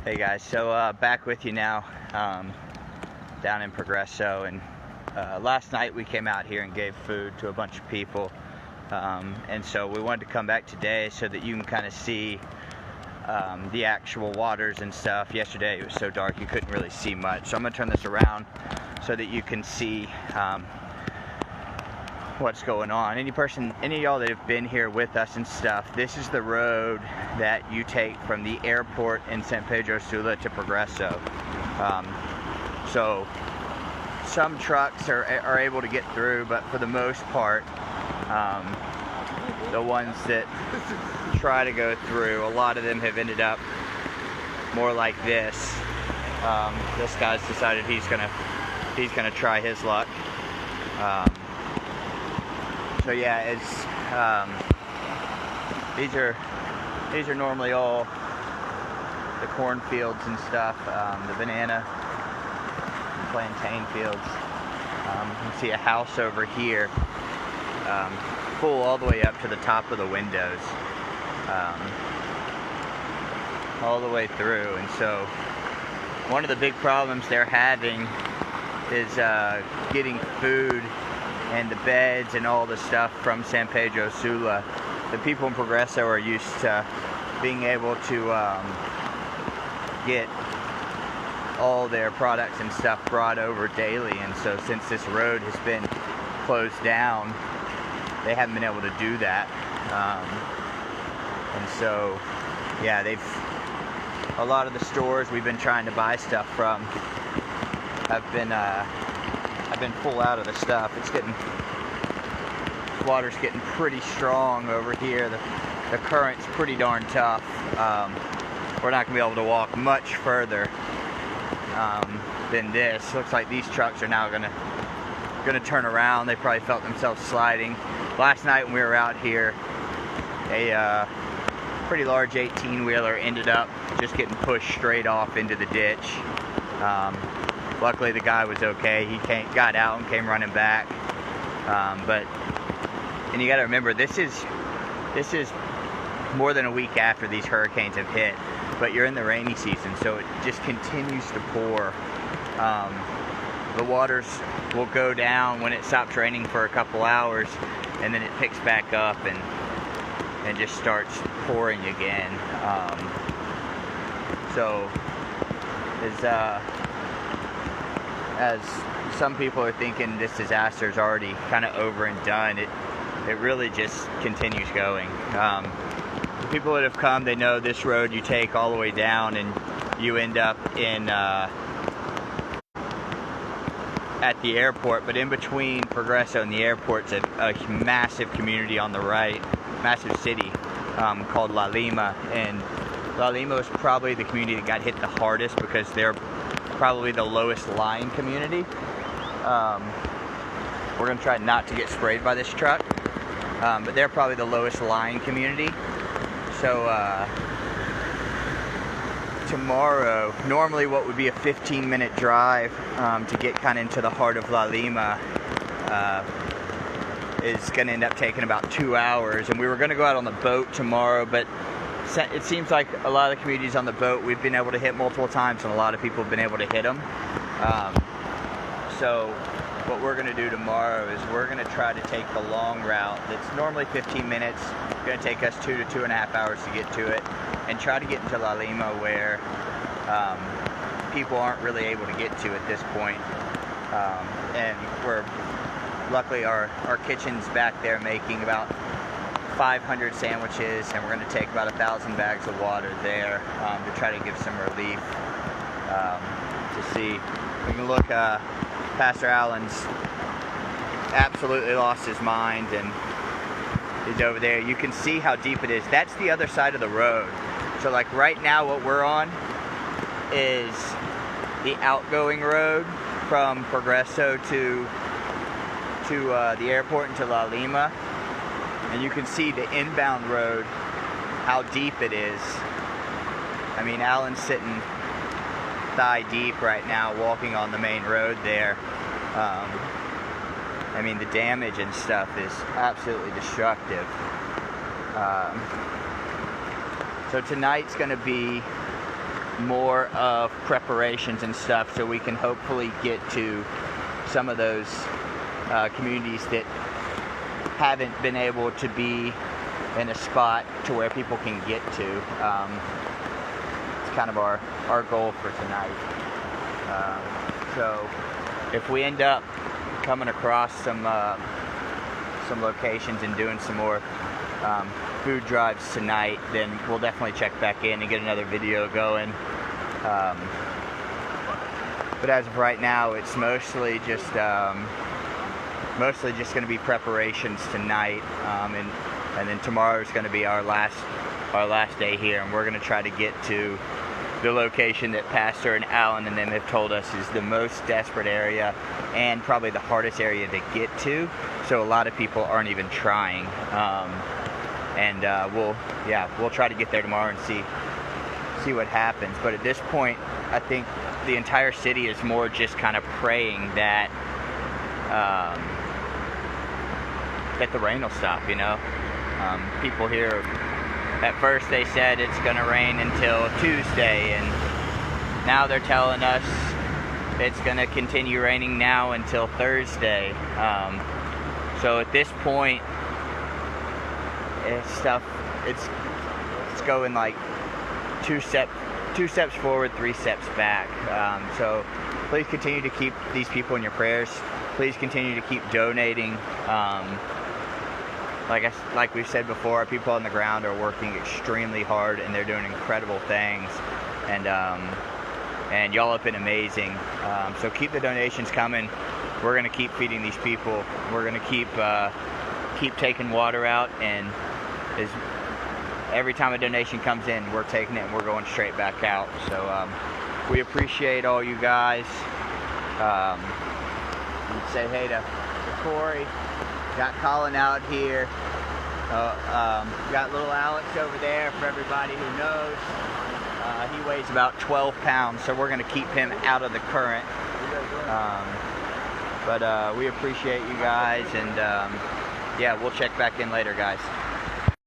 Hey guys, so back with you now down in Progreso, and last night we came out here and gave food to a bunch of people, and so we wanted to come back today so that you can kind of see the actual waters and stuff. Yesterday it was so dark you couldn't really see much, so I'm going to turn this around so that you can see what's going on. Any of y'all that have been here with us and stuff, this is the road that you take from the airport in San Pedro Sula to Progreso. So some trucks are able to get through, but for the most part, the ones that try to go through, a lot of them have ended up more like this. This guy's decided he's gonna try his luck. So yeah, it's these are normally all the cornfields and stuff, the banana, plantain fields. You can see a house over here, full all the way up to the top of the windows, all the way through. And so one of the big problems they're having is getting food and the beds and all the stuff from San Pedro Sula. The people in Progreso are used to being able to get all their products and stuff brought over daily, and so since this road has been closed down, they haven't been able to do that. And so yeah, a lot of the stores we've been trying to buy stuff from have been full out of the stuff. Water's getting pretty strong over here. The current's pretty darn tough. We're not gonna be able to walk much further than this. Looks like these trucks are now gonna turn around. They probably felt themselves sliding. Last night when we were out here, a pretty large 18-wheeler ended up just getting pushed straight off into the ditch. Luckily the guy was okay. He got out and came running back. And you got to remember, this is more than a week after these hurricanes have hit, but you're in the rainy season, so it just continues to pour. The waters will go down when it stops raining for a couple hours, and then it picks back up and just starts pouring again. So as some people are thinking this disaster is already kind of over and done, it really just continues going. The people that have come, they know this road you take all the way down and you end up in at the airport, but in between Progreso and the airport's a massive community on the right, massive city called La Lima, and La Lima was probably the community that got hit the hardest because they're probably the lowest lying community. We're going to try not to get sprayed by this truck, but they're probably the lowest lying community. So tomorrow, normally what would be a 15-minute drive to get kind of into the heart of La Lima is going to end up taking about 2 hours. And we were going to go out on the boat tomorrow, but it seems like a lot of the communities on the boat we've been able to hit multiple times, and a lot of people have been able to hit them. So what we're going to do tomorrow is we're going to try to take the long route that's normally 15 minutes. It's going to take us 2 to 2.5 hours to get to it, and try to get into La Lima where people aren't really able to get to at this point. And luckily our kitchen's back there making about 500 sandwiches, and we're going to take about 1,000 bags of water there to try to give some relief. To see, we can look. Pastor Allen's absolutely lost his mind, and he's over there. You can see how deep it is. That's the other side of the road. So like right now what we're on is the outgoing road from Progreso to the airport and to La Lima. And you can see the inbound road, how deep it is. I mean, Alan's sitting thigh deep right now walking on the main road there. I mean, the damage and stuff is absolutely destructive. So tonight's going to be more of preparations and stuff, so we can hopefully get to some of those communities that haven't been able to be in a spot to where people can get to. It's kind of our goal for tonight. So if we end up coming across some locations and doing some more food drives tonight, then we'll definitely check back in and get another video going. But as of right now, it's mostly just going to be preparations tonight, and then tomorrow is going to be our last day here, and we're going to try to get to the location that Pastor and Alan and them have told us is the most desperate area and probably the hardest area to get to. So a lot of people aren't even trying, and we'll try to get there tomorrow and see what happens. But at this point, I think the entire city is more just kind of praying that that the rain will stop. People here, at first they said it's going to rain until Tuesday, and now they're telling us it's going to continue raining now until Thursday. So at this point, it's going like two steps forward, 3 steps back. So please continue to keep these people in your prayers. Please continue to keep donating. Like we've said before, our people on the ground are working extremely hard, and they're doing incredible things. And y'all have been amazing. So keep the donations coming. We're gonna keep feeding these people. We're gonna keep taking water out, and every time a donation comes in, we're taking it and we're going straight back out. So we appreciate all you guys. Say hey to Corey. Got Colin out here. Got little Alex over there for everybody who knows. He weighs about 12 pounds, so we're going to keep him out of the current. But we appreciate you guys, and yeah, we'll check back in later, guys.